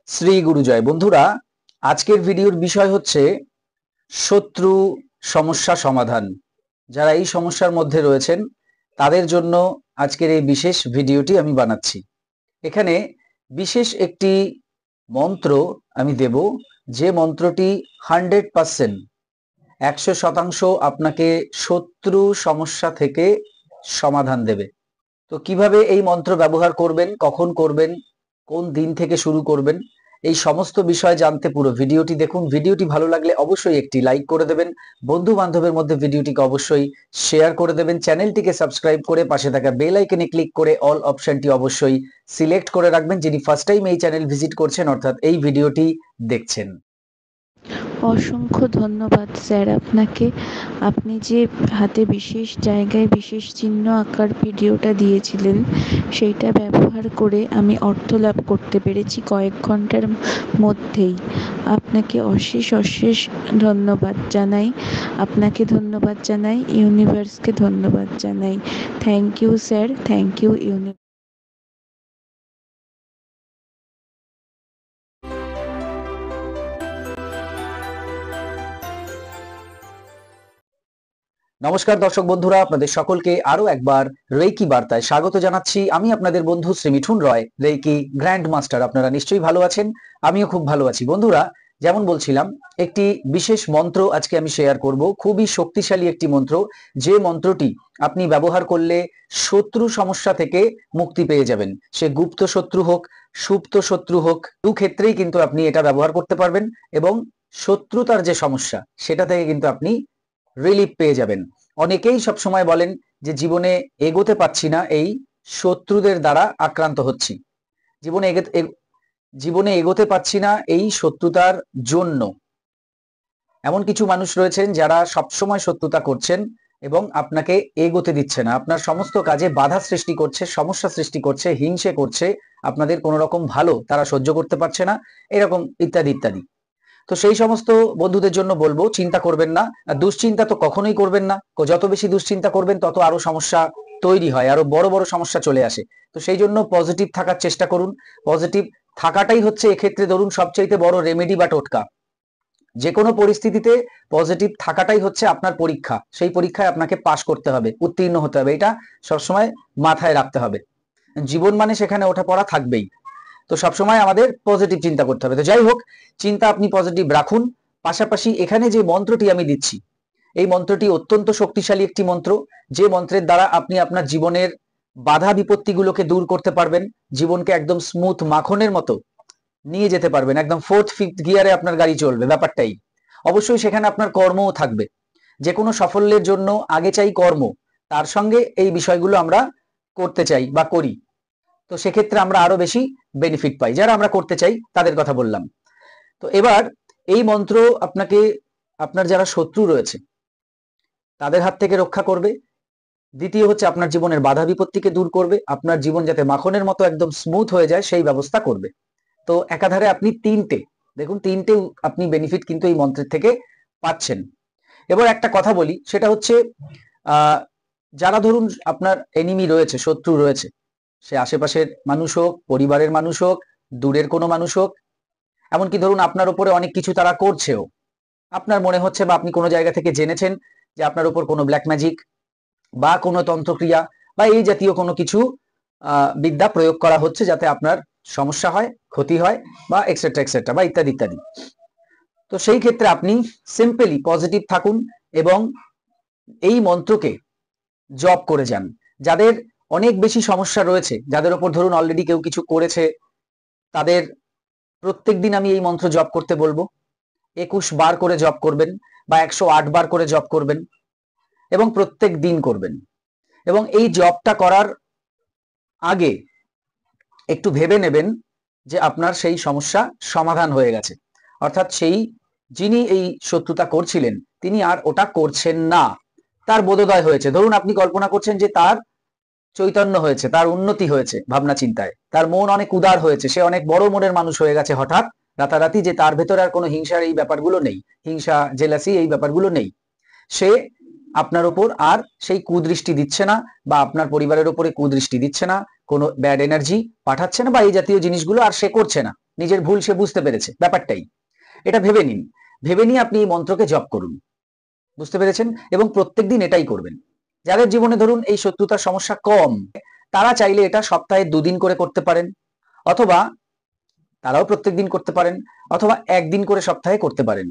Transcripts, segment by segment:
শ্রী গুরুজয়। বন্ধুরা, আজকের ভিডিওর বিষয় হচ্ছে শত্রু সমস্যা সমাধান। যারা এই সমস্যার মধ্যে রয়েছেন তাদের জন্য আজকের এই বিশেষ ভিডিওটি আমি বানাচ্ছি। এখানে বিশেষ একটি মন্ত্র আমি দেব, যে মন্ত্রটি 100% আপনাকে শত্রু সমস্যা থেকে সমাধান দেবে। তো কিভাবে এই মন্ত্র ব্যবহার করবেন, কখন করবেন, কোন দিন থেকে শুরু করবেন, এই সমস্ত বিষয় জানতে পুরো ভিডিওটি দেখুন। ভিডিওটি ভালো লাগলে অবশ্যই একটি লাইক করে দেবেন, বন্ধু বান্ধবের মধ্যে ভিডিওটিকে অবশ্যই শেয়ার করে দেবেন, চ্যানেলটিকে সাবস্ক্রাইব করে পাশে থাকা বেল আইকনে ক্লিক করে অল অপশনটি অবশ্যই সিলেক্ট করে রাখবেন, যিনি ফার্স্ট টাইম এই চ্যানেল ভিজিট করছেন অর্থাৎ এই ভিডিওটি দেখছেন। অসংখ্য ধন্যবাদ স্যার আপনাকে। আপনি যে হাতে বিশেষ জায়গায় বিশেষ চিহ্ন আঁকার ভিডিওটা দিয়েছিলেন, সেইটা ব্যবহার করে আমি অর্থ লাভ করতে পেরেছি কয়েক ঘন্টার মধ্যেই। আপনাকে অশেষ অশেষ ধন্যবাদ জানাই। আপনাকে ধন্যবাদ জানাই, ইউনিভার্সকে ধন্যবাদ জানাই। Thank you sir, thank you universe. নমস্কার দর্শক বন্ধুরা, আপনাদের সকলকে আরো একবার রেইকি বার্তায় স্বাগত জানাচ্ছি। আমি আপনাদের বন্ধু শ্রী মিঠুন রয়, রেইকি গ্র্যান্ড মাস্টার। আপনারা নিশ্চয়ই ভালো আছেন, আমিও খুব ভালো আছি। বন্ধুরা, যেমন বলছিলাম, একটি বিশেষ মন্ত্র আজকে আমি শেয়ার করব, খুবই শক্তিশালী একটি মন্ত্র, যে মন্ত্রটি আপনি ব্যবহার করলে শত্রু সমস্যা থেকে মুক্তি পেয়ে যাবেন। সে গুপ্ত শত্রু হোক, সুপ্ত শত্রু হোক, দু ক্ষেত্রেই কিন্তু আপনি এটা ব্যবহার করতে পারবেন এবং শত্রুতার যে সমস্যা সেটা থেকে কিন্তু আপনি রিলিফ পেয়ে যাবেন। অনেকেই সবসময় বলেন যে জীবনে এগোতে পারছি না, এই শত্রুদের দ্বারা আক্রান্ত হচ্ছি। জীবনে এগোতে পারছি না এই শত্রুতার জন্য। এমন কিছু মানুষ রয়েছেন যারা সবসময় শত্রুতা করছেন এবং আপনাকে এগোতে দিচ্ছে না, আপনার সমস্ত কাজে বাধা সৃষ্টি করছে, সমস্যা সৃষ্টি করছে, হিংসে করছে, আপনাদের কোনো রকম ভালো তারা সহ্য করতে পারছে না, এরকম ইত্যাদি ইত্যাদি। তো সেই সমস্ত বন্ধুদের জন্য বলবো, চিন্তা করবেন না, দুশ্চিন্তা তো কখনোই করবেন না। যত বেশি দুশ্চিন্তা করবেন তত আরো সমস্যা তৈরি হয়, আরো বড় বড় সমস্যা চলে আসে। তো সেই জন্য পজিটিভ থাকার চেষ্টা করুন। পজিটিভ থাকাটাই হচ্ছে এক্ষেত্রে ধরুন সবচাইতে বড় রেমেডি বা টোটকা। যে কোনো পরিস্থিতিতে পজিটিভ থাকাটাই হচ্ছে আপনার পরীক্ষা। সেই পরীক্ষায় আপনাকে পাশ করতে হবে, উত্তীর্ণ হতে হবে, এটা সবসময় মাথায় রাখতে হবে। জীবন মানে সেখানে ওঠা পড়া থাকবেই। তো সবসময় আমাদের পজিটিভ চিন্তা করতে হবে। তো যাই হোক, চিন্তা আপনি পজিটিভ রাখুন। পাশাপাশি এখানে যে মন্ত্রটি আমি দিচ্ছি, এই মন্ত্রটি অত্যন্ত শক্তিশালী একটি মন্ত্র, যে মন্ত্রের দ্বারা আপনি আপনার জীবনের বাধা বিপত্তিগুলোকে দূর করতে পারবেন, জীবনকে একদম স্মুথ মাখনের মতো নিয়ে যেতে পারবেন, একদম ফোর্থ ফিফথ গিয়ারে আপনার গাড়ি চলবে, ব্যাপারটাই। অবশ্যই সেখানে আপনার কর্মও থাকবে। যে কোনো সাফল্যের জন্য আগে চাই কর্ম, তার সঙ্গে এই বিষয়গুলো আমরা করতে চাই বা করি। তো সেক্ষেত্রে আমরা আরো বেশি বেনিফিট পাই, যারা আমরা করতে চাই তাদের কথা বললাম। তো এবার এই মন্ত্র আপনাকে আপনার যারা শত্রু রয়েছে তাদের হাত থেকে রক্ষা করবে। দ্বিতীয় হচ্ছে আপনার জীবনের বাধা বিপত্তিকে দূর করবে, আপনার জীবন যাতে মাখনের মতো একদম স্মুথ হয়ে যায় সেই ব্যবস্থা করবে। তো একাধারে আপনি তিনটে আপনি বেনিফিট কিন্তু এই মন্ত্রের থেকে পাচ্ছেন। এবার একটা কথা বলি, সেটা হচ্ছে যারা ধরুন আপনার এনিমি রয়েছে, শত্রু রয়েছে, সে আশেপাশের মানুষ হোক, পরিবারের মানুষ হোক, দূরের কোনো মানুষ হোক, এমনকি ধরুন আপনার উপরে অনেক কিছু তারা করছেও, আপনার মনে হচ্ছে বা আপনি কোনো জায়গা থেকে জেনেছেন যে আপনার উপর কোনো ব্ল্যাক ম্যাজিক বা কোনো তন্ত্রক্রিয়া বা এই জাতীয় কোনো কিছু বিদ্যা প্রয়োগ করা হচ্ছে যাতে আপনার সমস্যা হয়, ক্ষতি হয় বা এক্সেট্রা বা ইত্যাদি ইত্যাদি। তো সেই ক্ষেত্রে আপনি সিম্পলি পজিটিভ থাকুন এবং এই মন্ত্রকে জপ করে যান। যাদের অনেক বেশি সমস্যা রয়েছে, যাদের উপর ধরুন অলরেডি কেউ কিছু করেছে, তাদের প্রত্যেকদিন আমি এই মন্ত্র জপ করতে বলবো। 21 বার করে জপ করবেন বা 108 বার করে জপ করবেন এবং প্রত্যেক দিন করবেন। এবং এই জপটা করার আগে একটু ভেবে নেবেন যে আপনার সেই সমস্যা সমাধান হয়ে গেছে, অর্থাৎ সেই যিনি এই শত্রুতা করছিলেন তিনি আর ওটা করছেন না, তার বোধোদয় হয়েছে। ধরুন আপনি কল্পনা করছেন যে তার চৈতন্য হয়েছে, তার উন্নতি হয়েছে ভাবনা চিন্তায়, তার মন অনেক উদার হয়েছে, সে অনেক বড় মনের মানুষ হয়ে গেছে হঠাৎ রাতারাতি, যে তার ভেতরে আর কোনো হিংসার এই ব্যাপারগুলো নেই, হিংসা জেলাসি এই ব্যাপারগুলো নেই। সে আপনার উপর আর সেই কুদৃষ্টি দিচ্ছে না বা আপনার পরিবারের উপরে কুদৃষ্টি দিচ্ছে না, কোনো ব্যাড এনার্জি পাঠাচ্ছে না বা এই জাতীয় জিনিসগুলো আর সে করছে না। নিজের ভুল সে বুঝতে পেরেছে, ব্যাপারটাই এটা ভেবে নিন। ভেবে নিয়ে আপনি এই মন্ত্রকে জপ করুন, বুঝতে পেরেছেন? এবং প্রত্যেকদিন এটাই করবেন। যাদের জীবনে ধরুন এই শত্রুতার সমস্যা কম, তারা চাইলে এটা সপ্তাহে 2 দিন করে করতে পারেন, অথবা তারাও প্রত্যেকদিন করতে পারেন, অথবা একদিন করে সপ্তাহে করতে পারেন,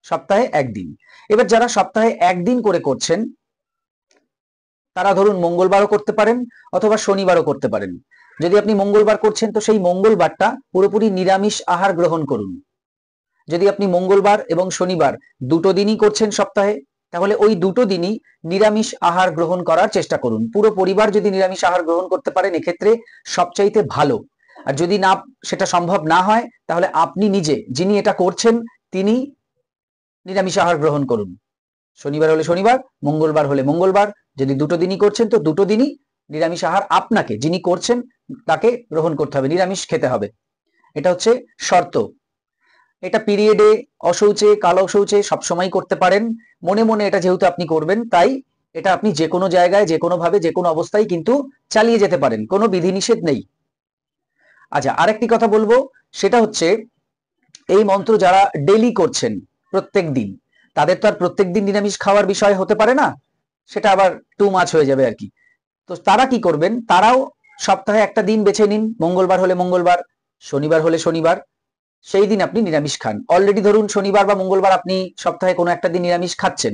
সপ্তাহে একদিন। এবার যারা সপ্তাহে একদিন করে করছেন তারা ধরুন মঙ্গলবারও করতে পারেন অথবা শনিবারও করতে পারেন। যদি আপনি মঙ্গলবার করছেন তো সেই মঙ্গলবারটা পুরোপুরি নিরামিষ আহার গ্রহণ করুন। যদি আপনি মঙ্গলবার এবং শনিবার দুটো দিনই করছেন সপ্তাহে, তাহলে ওই দুটো দিনই নিরামিষ আহার গ্রহণ করার চেষ্টা করুন। পুরো পরিবার যদি নিরামিষ আহার গ্রহণ করতে পারেন এক্ষেত্রে সবচাইতে ভালো। আর যদি না সেটা সম্ভব না হয় তাহলে আপনি নিজে যিনি এটা করছেন তিনি নিরামিষ আহার গ্রহণ করুন। শনিবার হলে শনিবার, মঙ্গলবার হলে মঙ্গলবার। যদি দুটো দিনই করছেন তো দুটো দিনই নিরামিষ আহার আপনাকে, যিনি করছেন তাকে গ্রহণ করতে হবে, নিরামিষ খেতে হবে। এটা হচ্ছে শর্ত। এটা পিরিয়ডে, অশৌচে, কালো শৌচে সবসময় করতে পারেন। মনে মনে এটা যেহেতু আপনি করবেন তাই এটা আপনি যে কোনো জায়গায়, যে কোনো ভাবে, যে কোনো অবস্থায় কিন্তু চালিয়ে যেতে পারেন, কোনো বিধিনিষেধ নেই। আচ্ছা, আরেকটি কথা বলবো, সেটা হচ্ছে এই মন্ত্র যারা ডেলি করছেন প্রত্যেক দিন, তাদের তো আর প্রত্যেক দিন নিরামিষ খাওয়ার বিষয় হতে পারে না, সেটা আবার টু মাচ হয়ে যাবে আর কি। তো তারা কি করবেন, তারাও সপ্তাহে একটা দিন বেছে নিন, মঙ্গলবার হলে মঙ্গলবার, শনিবার হলে শনিবার, সেই দিন আপনি নিরামিষ খান। অলরেডি ধরুন শনিবার বা মঙ্গলবার আপনি সপ্তাহে কোনো একটা দিন নিরামিষ খাচ্ছেন,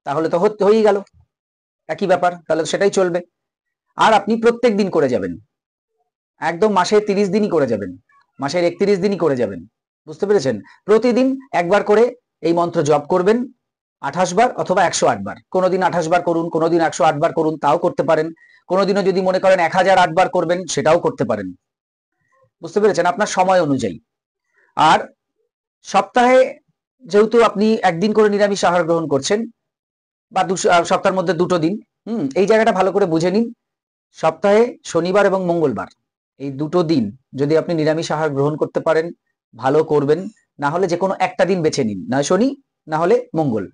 তাহলে তো হয়েই গেল, একই ব্যাপার, তাহলে তো সেটাই চলবে। আর আপনি প্রত্যেক দিন করে যাবেন, একদম মাসের 30 দিনই করে যাবেন, মাসের 31 দিনই করে যাবেন, বুঝতে পেরেছেন? প্রতিদিন একবার করে এই মন্ত্র জপ করবেন, 28 বার অথবা 108 বার। কোনোদিন 28 বার করুন, কোনোদিন 108 বার করুন, তাও করতে পারেন। কোনোদিনও যদি মনে করেন 1008 বার করবেন সেটাও করতে পারেন, বুঝতে পেরেছেন, আপনার সময় অনুযায়ী। আর সপ্তাহে যেহেতু আপনি একদিন করে নিরামিষ আহার গ্রহণ করছেন, বা সপ্তাহের মধ্যে দুটো দিন, এই জায়গাটা ভালো করে বুঝে নিন। সপ্তাহে শনিবার এবং মঙ্গলবার এই দুটো দিন যদি আপনি নিরামিষ আহার গ্রহণ করতে পারেন ভালো করবেন, না হলে যে কোনো একটা দিন বেছে নিন, না শনি না হলে মঙ্গল,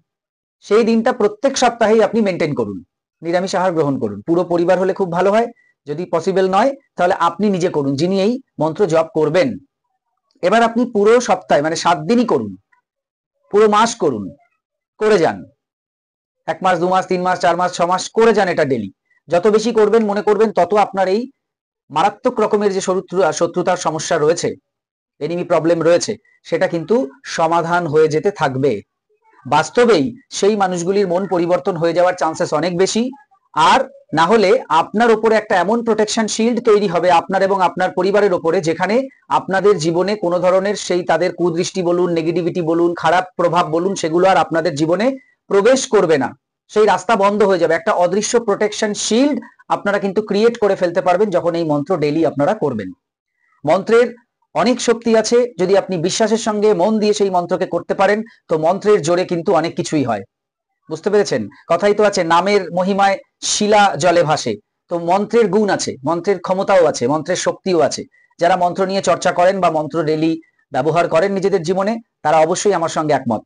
সেই দিনটা প্রত্যেক সপ্তাহেই আপনি মেনটেন করুন, নিরামিষ আহার গ্রহণ করুন। পুরো পরিবার হলে খুব ভালো হয়, যদি পসিবল নয় তাহলে আপনি নিজে করুন, যিনি এই মন্ত্র জপ করবেন। এবার আপনি পুরো সপ্তাহে মানে 7 দিনই করুন, পুরো মাস করুন, করে যান, 1 মাস 2 মাস 3 মাস 4 মাস 6 মাস করে যান এটা ডেলি। যত বেশি করবেন মনে করবেন তত আপনার এই মারাত্মক রকমের যে শত্রুতার সমস্যা রয়েছে, এনিমি প্রবলেম রয়েছে, সেটা কিন্তু সমাধান হয়ে যেতে থাকবে। বাস্তবেই সেই মানুষগুলির মন পরিবর্তন হয়ে যাওয়ার চান্সেস অনেক বেশি। আর না হলে আপনার উপরে একটা এমন প্রোটেকশন শিল্ড তৈরি হবে আপনার এবং আপনার পরিবারের উপরে, যেখানে আপনাদের জীবনে কোনো ধরনের সেই তাদের কুদৃষ্টি বলুন, নেগেটিভিটি বলুন, খারাপ প্রভাব বলুন, সেগুলো আর আপনাদের জীবনে প্রবেশ করবে না, সেই রাস্তা বন্ধ হয়ে যাবে। একটা অদৃশ্য প্রোটেকশন শিল্ড আপনারা কিন্তু ক্রিয়েট করে ফেলতে পারবেন যখন এই মন্ত্র ডেইলি আপনারা করবেন। মন্ত্রের অনেক শক্তি আছে, যদি আপনি বিশ্বাসের সঙ্গে মন দিয়ে সেই মন্ত্রকে করতে পারেন তো মন্ত্রের জোরে কিন্তু অনেক কিছুই হয়, বুঝতে পেরেছেন? কথাই তো আছে, নামের মহিমায় শিলা জলে ভাসে। তো মন্ত্রের গুণ আছে, মন্ত্রের ক্ষমতাও আছে, মন্ত্রের শক্তিও আছে। যারা মন্ত্র নিয়ে চর্চা করেন বা মন্ত্র ডেলি ব্যবহার করেন নিজেদের জীবনে, তারা অবশ্যই আমার সঙ্গে একমত।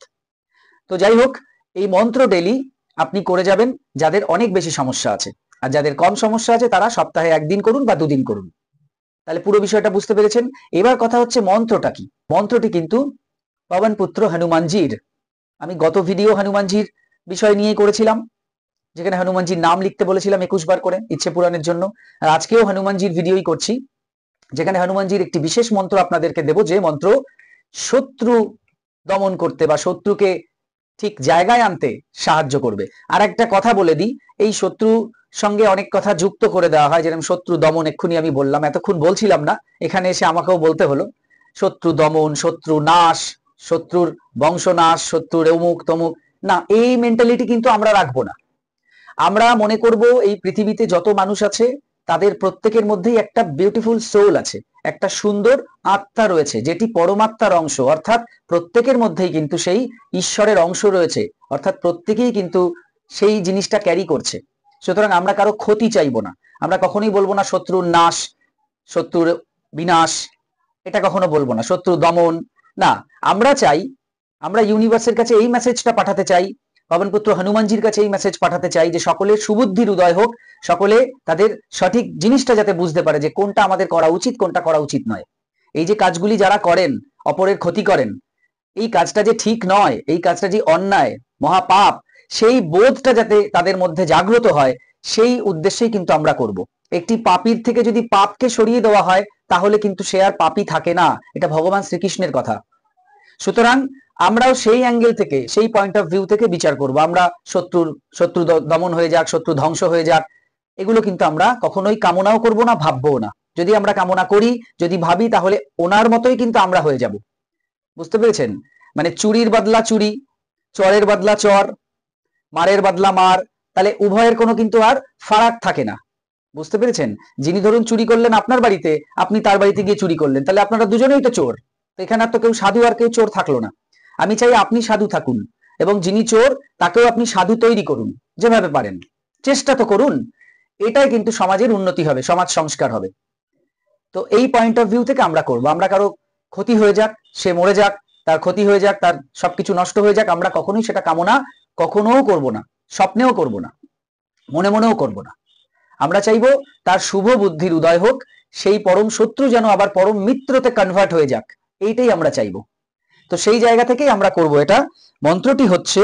তো যাই হোক, এই মন্ত্র ডেলি আপনি করে যাবেন যাদের অনেক বেশি সমস্যা আছে, আর যাদের কম সমস্যা আছে তারা সপ্তাহে একদিন করুন বা 2 দিন করুন। তাহলে পুরো বিষয়টা বুঝতে পেরেছেন। এবার কথা হচ্ছে মন্ত্রটা কি। মন্ত্রটি কিন্তু পবন পুত্র হনুমানজির। আমি গত ভিডিও হনুমানজির বিষয় নিয়ে করেছিলাম, যেখানে হনুমানজির নাম লিখতে বলেছিলাম 21 বার করে ইচ্ছে পূরণের জন্য। আর আজকেও হনুমানজির ভিডিওই করছি, যেখানে হনুমানজির একটি বিশেষ মন্ত্র আপনাদেরকে দেব, যে মন্ত্র শত্রু দমন করতে বা শত্রুকে ঠিক জায়গায় আনতে সাহায্য করবে। আর একটা কথা বলে দিই, এই শত্রু সঙ্গে অনেক কথা যুক্ত করে দেওয়া হয়, যেরকম শত্রু দমন এক্ষুনি আমি বললাম, এতক্ষণ বলছিলাম না, এখানে এসে আমাকেও বলতে হলো। শত্রু দমন, শত্রু নাশ, শত্রুর বংশনাশ, শত্রুর অমুক তমুক, না, এই মেন্টালিটি কিন্তু আমরা রাখবো না। আমরা মনে করব এই পৃথিবীতে যত মানুষ আছে তাদের প্রত্যেকের মধ্যেই একটা বিউটিফুল সোল আছে, একটা সুন্দর আত্মা রয়েছে, যেটি পরমাত্মার অংশ, অর্থাৎ প্রত্যেকের মধ্যেই কিন্তু সেই ঈশ্বরের অংশ রয়েছে, অর্থাৎ প্রত্যেকেই কিন্তু সেই জিনিসটা ক্যারি করছে। সুতরাং আমরা কারো ক্ষতি চাইবো না, আমরা কখনোই বলবো না শত্রুর নাশ, শত্রুর বিনাশ, এটা কখনো বলবো না, শত্রু দমন না। আমরা চাই, আমরা ইউনিভার্সের কাছে এই মেসেজটা পাঠাতে চাই, পবনপুত্র হনুমানজির কাছে এই মেসেজ পাঠাতে চাই, যে সকলের সুবুদ্ধির উদয় হোক, সকলে তাদের সঠিক জিনিসটা যাতে বুঝতে পারে যে কোনটা আমাদের করা উচিত, কোনটা করা উচিত নয়। এই যে কাজগুলি যারা করেন, অপরের ক্ষতি করেন, এই কাজটা যে ঠিক নয়, এই কাজটা যে অন্যায়, মহাপাপ, সেই বোধটা যাতে তাদের মধ্যে জাগ্রত হয়, সেই উদ্দেশ্যেই কিন্তু আমরা করব। একটি পাপীর থেকে যদি পাপকে সরিয়ে দেওয়া হয়, তাহলে কিন্তু সে আর পাপী থাকে না। এটা ভগবান শ্রীকৃষ্ণের কথা। সুতরাং আমরাও সেই অ্যাঙ্গেল থেকে, সেই পয়েন্ট অফ ভিউ থেকে বিচার করব। আমরা শত্রু দমন হয়ে যাক, শত্রু ধ্বংস হয়ে যাক, এগুলো কিন্তু আমরা কখনোই কামনাও করব না, ভাববো না। যদি আমরা কামনা করি, যদি ভাবি, তাহলে ওনার মতোই কিন্তু আমরা হয়ে যাব। বুঝতে পেরেছেন? মানে চুরির বদলা চুরি, চরের বদলা চর, মারের বদলা মার, তাহলে উভয়ের কোনো কিন্তু আর ফারাক থাকে না। বুঝতে পেরেছেন? যিনি ধরুন চুরি করলেন আপনার বাড়িতে, আপনি তার বাড়িতে গিয়ে চুরি করলেন, তাহলে আপনারা দুজনেই তো চোর। তো এখানে আর তো কেউ সাধু আর কেউ চোর থাকলো না। আমি চাই আপনি সাধু থাকুন, এবং যিনি চোর তাকেও আপনি সাধু তৈরি করুন, যেভাবে পারেন। চেষ্টা তো করুন। এটাই কিন্তু সমাজের উন্নতি হবে, সমাজ সংস্কার হবে। তো এই পয়েন্ট অফ ভিউ থেকে আমরা করবো। আমরা কারো ক্ষতি হয়ে যাক, সে মরে যাক, তার ক্ষতি হয়ে যাক, তার সবকিছু নষ্ট হয়ে যাক, আমরা কখনোই সেটা কামনা কখনোও করব না, স্বপ্নেও করব না, মনে মনেও করব না। আমরা চাইবো তার শুভ বুদ্ধির উদয় হোক, সেই পরম শত্রু যেন আবার পরম মিত্রতে কনভার্ট হয়ে যাক, এইটাই আমরা চাইবো। তো সেই জায়গা থেকেই আমরা করব এটা। মন্ত্রটি হচ্ছে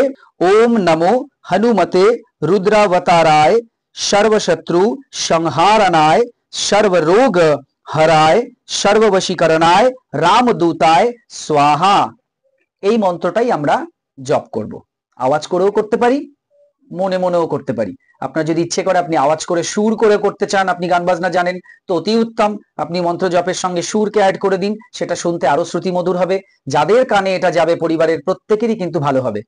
ওম নমো হনুমতে রুদ্রাবতারায় সর্বশত্রু সংহারণায় সর্বরোগ হরায় সর্ববশীকরণায় রামদূতায় স্বাহা। এই মন্ত্রটাই আমরা জপ করব। আওয়াজ করেও করতে পারি, মনে মনেও করতে পারি। আপনার যদি ইচ্ছে করে, আপনি আওয়াজ করে সুর করে করতে চান, আপনি গান বাজনা জানেন, তো অতি উত্তম। আপনি মন্ত্র জপের সঙ্গে সুরকে অ্যাড করে দিন, সেটা শুনতে আরো শ্রুতি মধুর হবে। যাদের কানে এটা যাবে, পরিবারের প্রত্যেকেরই কিন্তু ভালো হবে।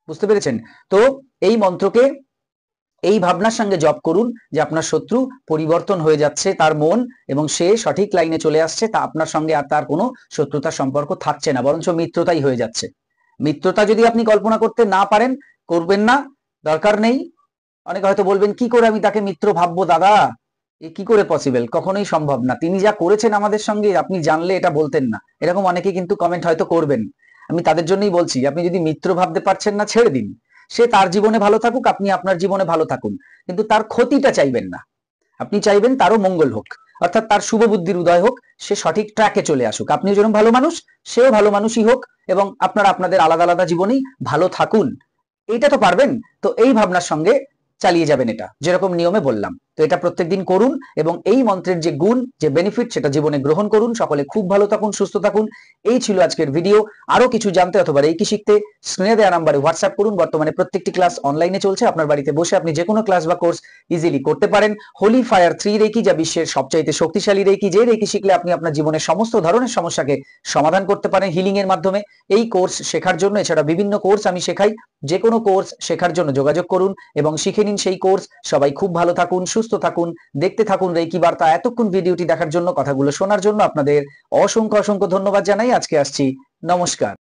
বুঝতে পেরেছেন? তো এই মন্ত্রকে এই ভাবনার সঙ্গে জপ করুন যে আপনার শত্রু পরিবর্তন হয়ে যাচ্ছে তার মন, এবং সে সঠিক লাইনে চলে আসছে, তা আপনার সঙ্গে আর তার কোনো শত্রুতার সম্পর্ক থাকছে না, বরঞ্চ মিত্রতাই হয়ে যাচ্ছে। মিত্রতা যদি আপনি কল্পনা করতে না পারেন, করবেন না, দরকার নেই। অনেকে হয়তো বলবেন, কি করে আমি তাকে মিত্র ভাববো দাদা, এ কি করে পসিবল? কখনোই সম্ভব না। তিনি যা করেছেন আমাদের সঙ্গে, আপনি জানলে এটা বলতেন না, এরকম অনেকে কিন্তু কমেন্ট হয়তো করবেন। আমি তাদের জন্যই বলছি, আপনি যদি মিত্র ভাবতে পারছেন না, ছেড়ে দিন। সে তার জীবনে ভালো থাকুক, আপনি আপনার জীবনে ভালো থাকুন, কিন্তু তার ক্ষতিটা চাইবেন না। আপনি চাইবেন তারও মঙ্গল হোক, অর্থাৎ তার শুভ বুদ্ধির উদয় হোক, সে সঠিক ট্র্যাকে চলে আসুক। আপনিও যেরকম ভালো মানুষ, সেও ভালো মানুষই হোক, এবং আপনারা আপনাদের আলাদা আলাদা জীবনেই ভালো থাকুন। এইটা তো পারবেন। তো এই ভাবনার সঙ্গে চালিয়ে যাবেন, এটা যেরকম নিয়মে বললাম। তো এটা প্রত্যেকদিন করুন, এবং এই মন্ত্রের যে গুণ, যে বেনিফিট, সেটা জীবনে গ্রহণ করুন। সকলে খুব ভালো থাকুন, সুস্থ থাকুন। এই ছিল আজকের ভিডিও। আরো কিছু জানতে অথবা রেকি শিখতে স্ক্রিনে দেওয়া নাম্বারে হোয়াটসঅ্যাপ করুন। বর্তমানে প্রত্যেকটি ক্লাস অনলাইনে চলছে। আপনার বাড়িতে বসে আপনি যে কোনো ক্লাস বা কোর্স ইজিলি করতে পারেন। হোলি ফায়ার 3 রেকি, যা বিশ্বের সবচাইতে শক্তিশালী রেকি, যে রেকি শিখলে আপনি আপনার জীবনের সমস্ত ধরনের সমস্যাকে সমাধান করতে পারেন হিলিং এর মাধ্যমে। এই কোর্স শেখার জন্য, এছাড়া বিভিন্ন কোর্স আমি শেখাই, যে কোনো কোর্স শেখার জন্য যোগাযোগ করুন এবং শিখে নিন সেই কোর্স। সবাই খুব ভালো থাকুন, সুস্থ থাকুন, দেখতে থাকুন রেকি বার্তা। এতক্ষণ ভিডিওটি দেখার জন্য, কথাগুলো শোনার জন্য আপনাদের অসংখ্য অসংখ্য ধন্যবাদ জানাই। আজকে আসছি, নমস্কার।